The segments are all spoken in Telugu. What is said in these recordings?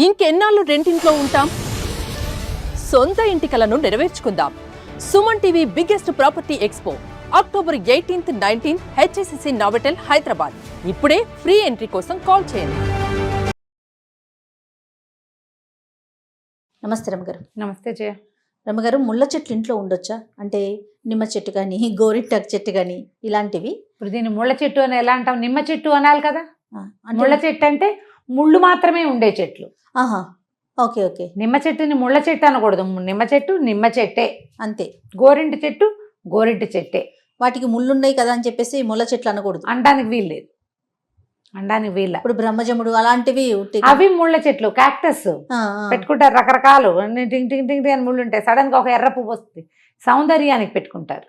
ఇంకెన్నాళ్ళు రెంటింట్లో ఉంటాం? సొంత ఇంటి కలను నెరవేర్చుకుందాం. Suman TV biggest property expo October 18th, 19th HSCC Novotel Hyderabad. ఇప్పుడే ఫ్రీ ఎంట్రీ కోసం కాల్ చేయండి. నమస్తే రమ్మగారు. నమస్తే జయ. రమ్మగారు, ముళ్ళ చెట్లు ఇంట్లో ఉండొచ్చా? అంటే నిమ్మ చెట్టు కానీ గోరింటాకు చెట్టు కానీ ఇలాంటివి. ఇప్పుడు దీన్ని ముళ్ళ చెట్టు అని ఎలా అంటాం? నిమ్మ చెట్టు అనాలి కదా. అంటే ముళ్ళ చెట్టు అంటే ముళ్ళు మాత్రమే ఉండే చెట్లు. ఆహా, ఓకే ఓకే. నిమ్మ చెట్టుని ముళ్ళ చెట్టు అనకూడదు. నిమ్మ చెట్టు నిమ్మ చెట్టే అంతే. గోరింటి చెట్టు గోరింటి చెట్టే. వాటికి ముళ్ళు ఉన్నాయి కదా అని చెప్పేసి ముళ్ళ చెట్లు అనకూడదు. అనడానికి వీల్లేదు. అనడానికి వీళ్ళ. ఇప్పుడు బ్రహ్మజముడు అలాంటివి అవి ముళ్ళ చెట్లు. క్యాక్టస్ పెట్టుకుంటారు రకరకాలు. టింగ్ టింగ్ టింగ్ అని ముళ్ళు ఉంటాయి. సడన్ గా ఒక ఎర్ర పువ్వు వస్తుంది, సౌందర్యానికి పెట్టుకుంటారు.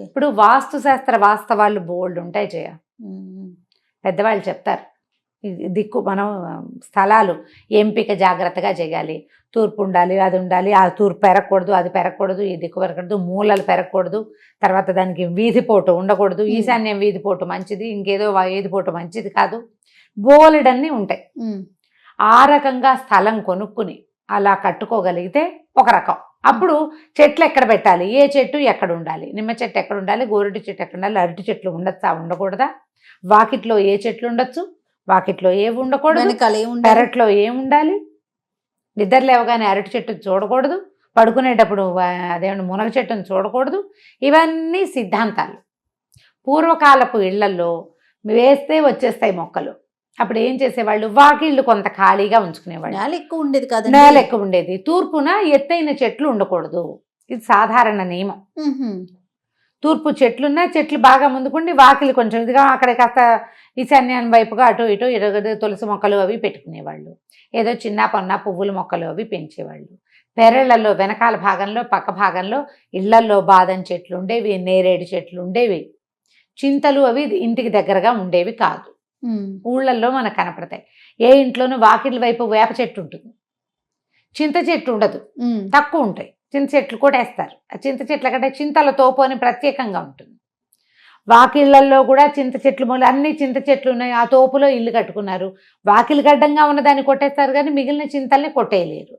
ఇప్పుడు వాస్తు శాస్త్ర వాస్తవాలు బోల్డ్ ఉంటాయి జయ. పెద్దవాళ్ళు చెప్తారు దిక్కు మనం స్థలాలు ఎంపిక జాగ్రత్తగా చేయాలి. తూర్పు ఉండాలి, అది ఉండాలి, ఆ తూర్పు పెరగకూడదు, అది పెరగకూడదు, ఈ దిక్కు పెరగకూడదు, మూలలు పెరగకూడదు, తర్వాత దానికి వీధిపోటు ఉండకూడదు, ఈశాన్యం వీధిపోటు మంచిది, ఇంకేదో వీధిపోటు మంచిది కాదు, బోలెడన్నీ ఉంటాయి. ఆ రకంగా స్థలం కొనుక్కుని అలా కట్టుకోగలిగితే ఒక రకం. అప్పుడు చెట్లు ఎక్కడ పెట్టాలి, ఏ చెట్టు ఎక్కడ ఉండాలి, నిమ్మ చెట్టు ఎక్కడ ఉండాలి, గోరింటి చెట్టు ఎక్కడ ఉండాలి, అరటి చెట్లు ఉండొచ్చా ఉండకూడదా, వాకిట్లో ఏ చెట్లు ఉండొచ్చు, వాకిట్లో ఏవి ఉండకూడదు, పెరట్లో ఏముండాలి, నిద్ర లేవగానే అరటి చెట్టును చూడకూడదు, పడుకునేటప్పుడు అదేమన్నా మునగ చెట్టును చూడకూడదు. ఇవన్నీ సిద్ధాంతాలు. పూర్వకాలపు ఇళ్లల్లో వేస్తే వచ్చేస్తాయి మొక్కలు. అప్పుడు ఏం చేసేవాళ్ళు, వాకిళ్ళు కొంత ఖాళీగా ఉంచుకునేవాళ్ళు. నేల ఎక్కువ ఉండేది కాదు, నేల ఎక్కువ ఉండేది. తూర్పున ఎత్తైన చెట్లు ఉండకూడదు, ఇది సాధారణ నియమం. తూర్పు చెట్లున్నా చెట్లు బాగా ముందుకుండి వాకిలి కొంచెం ఇదిగా అక్కడ కాస్త ఈశాన్యాన్ని వైపుగా అటు ఇటు తులసి మొక్కలు అవి పెట్టుకునేవాళ్ళు. ఏదో చిన్న పన్న పువ్వుల మొక్కలు అవి పెంచేవాళ్ళు. పెరళ్లలో వెనకాల భాగంలో పక్క భాగంలో ఇళ్లల్లో బాదం చెట్లు ఉండేవి, నేరేడు చెట్లు ఉండేవి. చింతలు అవి ఇంటికి దగ్గరగా ఉండేవి కాదు. ఊళ్ళల్లో మనకు కనపడతాయి. ఏ ఇంట్లోనూ వాకిళ్ళ వైపు వేప చెట్టు ఉంటుంది, చింత చెట్టు ఉండదు, తక్కువ ఉంటాయి. చింత చెట్లు కొట్టేస్తారు. ఆ చింత చెట్ల కంటే చింతల తోపు అని ప్రత్యేకంగా ఉంటుంది. వాకిళ్లలో కూడా చింత చెట్లు మూల అన్ని చింత చెట్లు ఉన్నాయి. ఆ తోపులో ఇల్లు కట్టుకున్నారు. వాకిలి గడ్డంగా ఉన్నదాన్ని కొట్టేస్తారు కానీ మిగిలిన చింతల్ని కొట్టేయలేరు.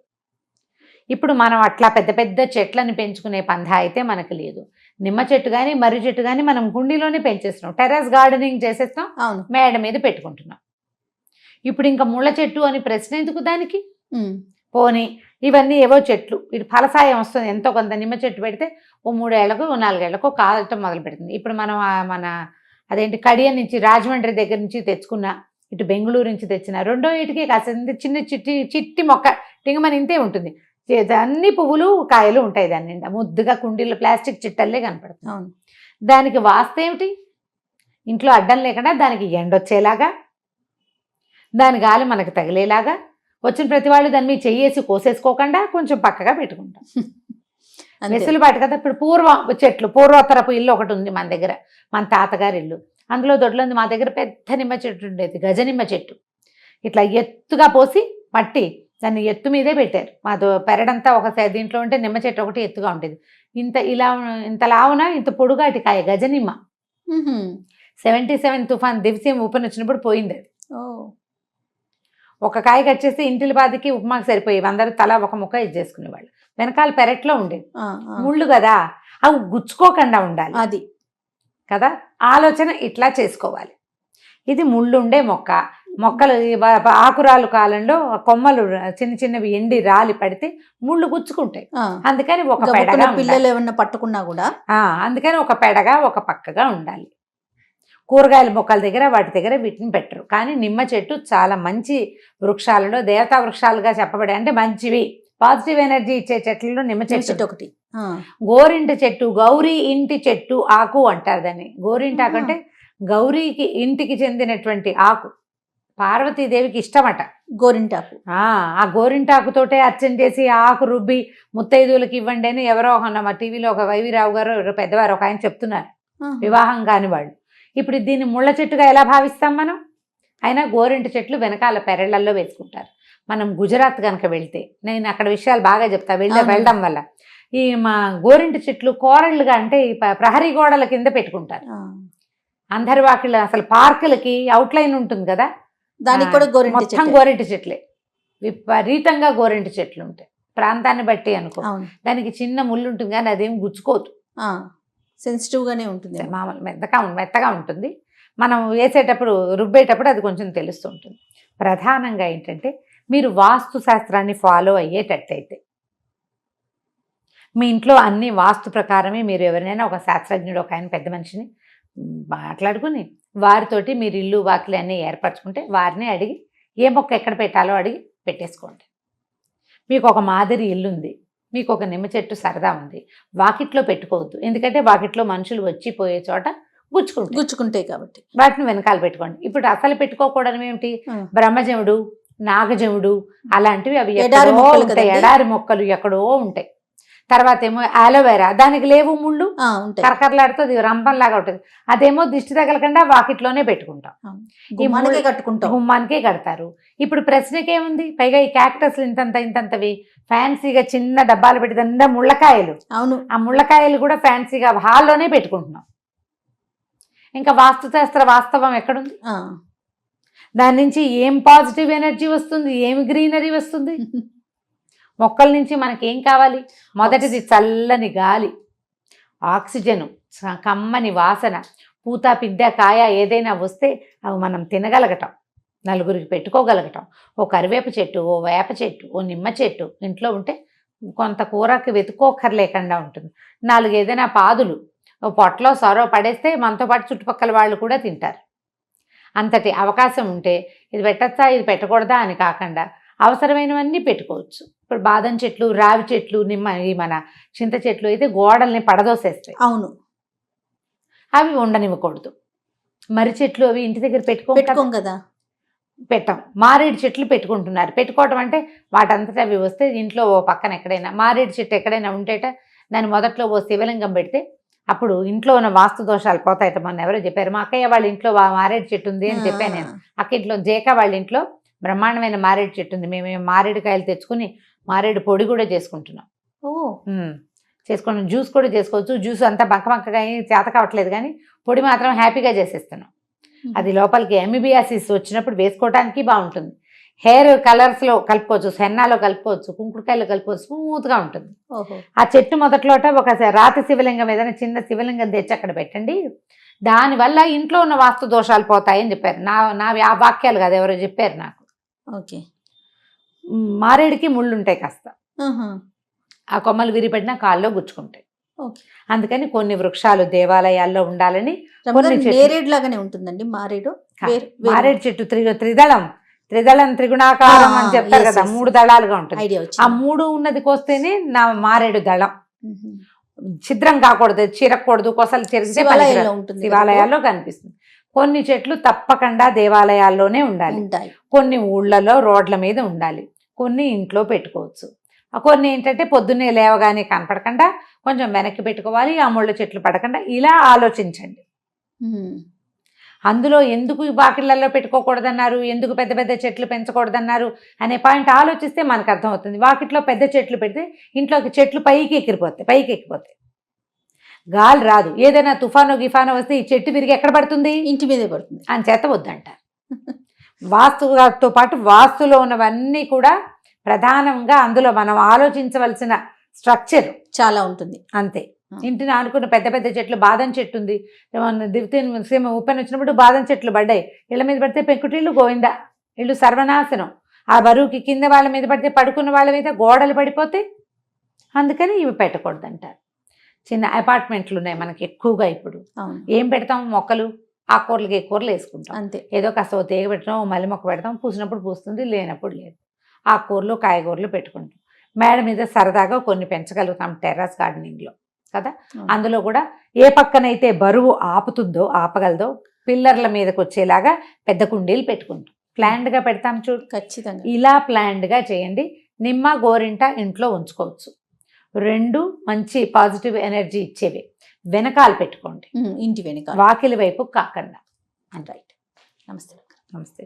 ఇప్పుడు మనం అట్లా పెద్ద పెద్ద చెట్లను పెంచుకునే పందా అయితే మనకు లేదు. నిమ్మ చెట్టు కానీ మర్రి చెట్టు కానీ మనం కుండీలోనే పెంచేస్తున్నాం. టెర్రస్ గార్డెనింగ్ చేసేస్తాం, మేడ మీద పెట్టుకుంటున్నాం. ఇప్పుడు ఇంకా ముళ్ళ చెట్టు అని ప్రశ్న ఎందుకు దానికి? పోనీ ఇవన్నీ ఏవో చెట్లు, ఇటు ఫలసాయం వస్తుంది. ఎంతో కొంత నిమ్మ చెట్టు పెడితే ఓ 3 ఏళ్లకు 4 ఏళ్లకు కాలటం మొదలు పెడుతుంది. ఇప్పుడు మనం మన అదేంటి కడియ నుంచి రాజమండ్రి దగ్గర నుంచి తెచ్చుకున్న, ఇటు బెంగళూరు నుంచి తెచ్చిన రెండో ఏటికి కాస్త చిన్న చిట్టి మొక్క టింగమని ఇంతే ఉంటుంది. అన్ని పువ్వులు కాయలు ఉంటాయి దాని నిండా. ముద్దుగా కుండీలో ప్లాస్టిక్ చిట్టల్లే కనపడుతుంది. అవును. దానికి వాస్తు ఏమిటి? ఇంట్లో అడ్డం లేకుండా దానికి ఎండొచ్చేలాగా, దాని గాలి మనకు తగిలేలాగా, వచ్చిన ప్రతి వాళ్ళు దాన్ని మీద చెయ్యేసి కోసేసుకోకుండా కొంచెం పక్కగా పెట్టుకుంటాం. వెసులుబాటు కదా. ఇప్పుడు పూర్వోత్తరపు ఇల్లు ఒకటి ఉంది మన దగ్గర, మన తాతగారి ఇల్లు. అందులో దొడ్లో ఉంది. మా దగ్గర పెద్ద నిమ్మ చెట్టు ఉండేది, గజ నిమ్మ చెట్టు. ఇట్లా ఎత్తుగా పోసి మట్టి దాన్ని ఎత్తు మీదే పెట్టారు. మా పెరడంతా ఒక దీంట్లో ఉంటే నిమ్మ చెట్టు ఒకటి ఎత్తుగా ఉండేది. ఇంత లావున ఇంత పొడుగాటి కాయ గజ నిమ్మ. 77 తుఫాన్ దివ్యం ఉపనొచ్చినప్పుడు పోయింది అది. ఒక కాయ కట్ చేస్తే ఇంటిల బాదికి ఉప్మాకి సరిపోయేవి. అందరూ తలా ఒక ముక్క ఇది చేసుకునేవాళ్ళు. వెనకాల పెరట్లో ఉండేది. ముళ్ళు కదా, అవి గుచ్చుకోకుండా ఉండాలి. అది కదా ఆలోచన. ఇట్లా చేసుకోవాలి. ఇది ముళ్ళు ఉండే మొక్క. మొక్కలు ఆకురాలు కాలంలో కొమ్మలు చిన్న చిన్నవి ఎండి రాలి పడితే ముళ్ళు గుచ్చుకుంటాయి. అందుకని ఒక పెడగా, పిల్లలు ఏమన్నా పట్టుకున్నా కూడా అందుకని ఒక పెడగా ఒక పక్కగా ఉండాలి. కూరగాయల మొక్కల దగ్గర వాటి దగ్గర వీటిని పెట్టరు. కానీ నిమ్మ చెట్టు చాలా మంచి వృక్షాలలో దేవతా వృక్షాలుగా చెప్పబడే, అంటే మంచివి, పాజిటివ్ ఎనర్జీ ఇచ్చే చెట్లలో నిమ్మ చెట్టు ఒకటి. గోరింటి చెట్టు, గౌరీ ఇంటి చెట్టు ఆకు అంటారు దాన్ని. గోరింటి ఆకు అంటే గౌరీకి ఇంటికి చెందినటువంటి ఆకు. పార్వతీదేవికి ఇష్టమట గోరింటాకు. ఆ గోరింటాకుతోటే అర్చన చేసి ఆకు రుబ్బి ముత్తైదువులకు ఇవ్వండి అని ఎవరో మా టీవీలో ఒక వైవిరావు గారు పెద్దవారు ఒక ఆయన చెప్తున్నారు, వివాహం కాని వాళ్ళు. ఇప్పుడు దీన్ని ముళ్ళ చెట్టుగా ఎలా భావిస్తాం మనం? అయినా గోరింటి చెట్లు వెనకాల పెరళ్లలో వేసుకుంటారు. మనం గుజరాత్ కనుక వెళ్తే, నేను అక్కడ విషయాలు బాగా చెప్తా వెళ్ళడం వల్ల, ఈ మా గోరింటి చెట్లు కోరళ్ళుగా అంటే ప్రహరీ గోడల కింద పెట్టుకుంటారు. అందరి వాకిళ్ళు అసలు పార్కులకి అవుట్లైన్ ఉంటుంది కదా, దానికి కూడా మొత్తం గోరింటి చెట్లే. విపరీతంగా గోరింట చెట్లు ఉంటాయి, ప్రాంతాన్ని బట్టి అనుకో. అవును. దానికి చిన్న ముళ్ళు ఉంటుంది కానీ అదేం గుచ్చుకోదు, సెన్సిటివ్ గానే ఉంటుంది. మామూలు మెత్తగా ఉంటుంది. మనం వేసేటప్పుడు రుబ్బేటప్పుడు అది కొంచెం తెలుస్తూ ఉంటుంది. ప్రధానంగా ఏంటంటే మీరు వాస్తు శాస్త్రాన్ని ఫాలో అయ్యేటట్టయితే మీ ఇంట్లో అన్ని వాస్తు ప్రకారమే, మీరు ఎవరినైనా ఒక శాస్త్రజ్ఞుడు, ఒక ఆయన పెద్ద మనిషిని మాట్లాడుకుని వారితోటి మీరు ఇల్లు వాకిలి అన్నీ ఏర్పరచుకుంటే వారిని అడిగి ఏ మొక్క ఎక్కడ పెట్టాలో అడిగి పెట్టేసుకోండి. మీకు ఒక మాదిరి ఇల్లు ఉంది, మీకు ఒక నిమ్మ చెట్టు సరదా ఉంది, వాకిట్లో పెట్టుకోవద్దు. ఎందుకంటే వాకిట్లో మనుషులు వచ్చి పోయే చోట గుచ్చుకుంటాయి కాబట్టి వాటిని వెనకాల పెట్టుకోండి. ఇప్పుడు అసలు పెట్టుకోకూడదు ఏమిటి, బ్రహ్మజముడు, నాగజముడు అలాంటివి అవి ఎడారి మొక్కలు ఎక్కడో ఉంటాయి. తర్వాత ఏమో ఆలోవేరా, దానికి లేవు ముళ్ళు, కరకరలాడుతుంది, రంపంలాగా ఉంటుంది. అదేమో దిష్టి తగలకుండా వాకిట్లోనే పెట్టుకుంటాం, గుమ్మానికే కడతారు. ఇప్పుడు ప్రశ్నకేముంది, పైగా ఈ క్యాక్టస్ ఇంతంతవి ఫ్యాన్సీగా చిన్న డబ్బాలు పెట్టి దాని ముళ్ళకాయలు. అవును, ఆ ముళ్ళకాయలు కూడా ఫ్యాన్సీగా హాల్లోనే పెట్టుకుంటున్నాం. ఇంకా వాస్తుశాస్త్ర వాస్తవం ఎక్కడుంది? దాని నుంచి ఏం పాజిటివ్ ఎనర్జీ వస్తుంది, ఏమి గ్రీనరీ వస్తుంది? మొక్కల నుంచి మనకేం కావాలి? మొదటిది చల్లని గాలి, ఆక్సిజను, కమ్మని వాసన, పూత పిందె కాయ ఏదైనా వస్తే అవి మనం తినగలగటం, నలుగురికి పెట్టుకోగలగటం. ఓ కరివేప చెట్టు, ఓ వేప చెట్టు, ఓ నిమ్మ చెట్టు ఇంట్లో ఉంటే కొంత కూరకి వెతుక్కోకర్లేకుండా ఉంటుంది. 4 ఏదైనా పాదులు ఓ పొట్టలో సొరవ పడేస్తే మనతో పాటు చుట్టుపక్కల వాళ్ళు కూడా తింటారు. అంతటి అవకాశం ఉంటే ఇది పెట్టచ్చా ఇది పెట్టకూడదా అని కాకుండా అవసరమైనవన్నీ పెట్టుకోవచ్చు. ఇప్పుడు బాదం చెట్లు, రావి చెట్లు, మన చింత చెట్లు అయితే గోడల్ని పడదోసేస్తాయి. అవును, అవి ఉండనివ్వకూడదు. మర్రి చెట్లు అవి ఇంటి దగ్గర పెట్టుకోం కదా, పెట్టాం. మారేడు చెట్లు పెట్టుకుంటున్నారు. పెట్టుకోవటం అంటే వాటంతటా అవి వస్తే ఇంట్లో ఓ పక్కన ఎక్కడైనా మారేడు చెట్టు ఎక్కడైనా ఉంటేట దాని మొదట్లో ఓ శివలింగం పెడితే అప్పుడు ఇంట్లో ఉన్న వాస్తు దోషాలు పోతాయట. మొన్న ఎవరో చెప్పారు, మా అక్కయ్య వాళ్ళ ఇంట్లో మారేడు చెట్టు ఉంది అని చెప్పాను నేను. అక్క ఇంట్లో జేక వాళ్ళ ఇంట్లో బ్రహ్మాండమైన మారేడు చెట్టు ఉంది. మేము మారేడు కాయలు తెచ్చుకుని మారేడు పొడి కూడా చేసుకుంటున్నాం. చేసుకున్నాం, జ్యూస్ కూడా చేసుకోవచ్చు. జ్యూస్ అంతా బంకగా చేత కావట్లేదు కానీ పొడి మాత్రం హ్యాపీగా చేసేస్తున్నాం. అది లోపలికి ఎమిబియాసిస్ వచ్చినప్పుడు వేసుకోవడానికి బాగుంటుంది. హెయిర్ కలర్స్లో కలుపుకోవచ్చు, హెన్నాలో కలుపుకోవచ్చు, కుంకుడుకాయలో కలుపుకోవచ్చు, స్మూత్గా ఉంటుంది. ఆ చెట్టు మొదట్లోట ఒక రాతి శివలింగం ఏదైనా చిన్న శివలింగం తెచ్చి అక్కడ పెట్టండి. దానివల్ల ఇంట్లో ఉన్న వాస్తు దోషాలు పోతాయని చెప్పారు. నావి ఆ వాక్యాలు కాదు, ఎవరో చెప్పారు నాకు. ఓకే, మారేడుకి ముళ్ళు ఉంటాయి కాస్త, ఆ కొమ్మలు విరిపడినా కాళ్ళలో గుచ్చుకుంటాయి. అందుకని కొన్ని వృక్షాలు దేవాలయాల్లో ఉండాలని. లాగానే ఉంటుందండి మారేడు. మారేడు చెట్టు త్రిదళం త్రిగుణాకారం అని చెప్తారు కదా, 3 దళాలుగా ఉంటుంది. ఆ 3 ఉన్నది కోస్తేనే నా మారేడు దళం. ఛిద్రం కాకూడదు, చిరగకూడదు, కొసలు చెరిగితే శివాలయాల్లో కనిపిస్తుంది. కొన్ని చెట్లు తప్పకుండా దేవాలయాల్లోనే ఉండాలి, కొన్ని ఊళ్ళలో రోడ్ల మీద ఉండాలి, కొన్ని ఇంట్లో పెట్టుకోవచ్చు. కొన్ని ఏంటంటే పొద్దున్నే లేవగానే కనపడకుండా కొంచెం వెనక్కి పెట్టుకోవాలి, ఆ ముళ్ళ చెట్లు పడకుండా. ఇలా ఆలోచించండి. అందులో ఎందుకు వాకిళ్ళల్లో పెట్టుకోకూడదన్నారు, ఎందుకు పెద్ద పెద్ద చెట్లు పెంచకూడదన్నారు అనే పాయింట్ ఆలోచిస్తే మనకు అర్థమవుతుంది. వాకిట్లో పెద్ద చెట్లు పెడితే ఇంట్లోకి చెట్లు పైకి ఎక్కిపోతాయి, గాలి రాదు. ఏదైనా తుఫానో గిఫానో వస్తే ఈ చెట్టు విరిగి ఎక్కడ పడుతుంది? ఇంటి మీదే పడుతుంది. అని చేత వద్దంటారు. వాస్తుతో పాటు వాస్తులో ఉన్నవన్నీ కూడా ప్రధానంగా అందులో మనం ఆలోచించవలసిన స్ట్రక్చర్ చాలా ఉంటుంది. అంతే. ఇంటిని ఆనుకున్న పెద్ద పెద్ద చెట్లు, బాదం చెట్టు ఉంది, ఉప్పెన వచ్చినప్పుడు బాదం చెట్లు పడ్డాయి, ఇళ్ళ మీద పడితే పెంకుటిళ్ళు గోవిందా, ఇళ్ళు సర్వనాశనం. ఆ బరువుకి కింద వాళ్ళ మీద పడితే పడుకున్న వాళ్ళ మీద గోడలు పడిపోతే. అందుకని ఇవి పెట్టకూడదంటారు. చిన్న అపార్ట్మెంట్లు ఉన్నాయి మనకి ఎక్కువగా. ఇప్పుడు ఏం పెడతాం? మొక్కలు, ఆకుకూరలకి కూరలు వేసుకుంటాం అంతే. ఏదో కాస్త తీగ పెట్టడం, మల్లె మొక్క పెడతాం, పూసినప్పుడు పూస్తుంది, లేనప్పుడు లేదు. ఆకుకూరలు కాయగూరలు పెట్టుకుంటాం. మేడ మీద సరదాగా కొన్ని పెంచగలుగుతాం టెర్రస్ గార్డెనింగ్లో కదా. అందులో కూడా ఏ పక్కనైతే బరువు ఆపగలదో పిల్లర్ల మీదకి వచ్చేలాగా పెద్ద కుండీలు పెట్టుకుంటాం. ప్లాన్డ్గా పెడతాం చూడు, ఖచ్చితంగా ఇలా ప్లాన్డ్గా చేయండి. నిమ్మ గోరింట ఇంట్లో ఉంచుకోవచ్చు. 2 మంచి పాజిటివ్ ఎనర్జీ ఇచ్చేవి వెనకాల పెట్టుకోండి, ఇంటి వెనక, వాకిలి వైపు కాకుండా. రైట్. నమస్తే.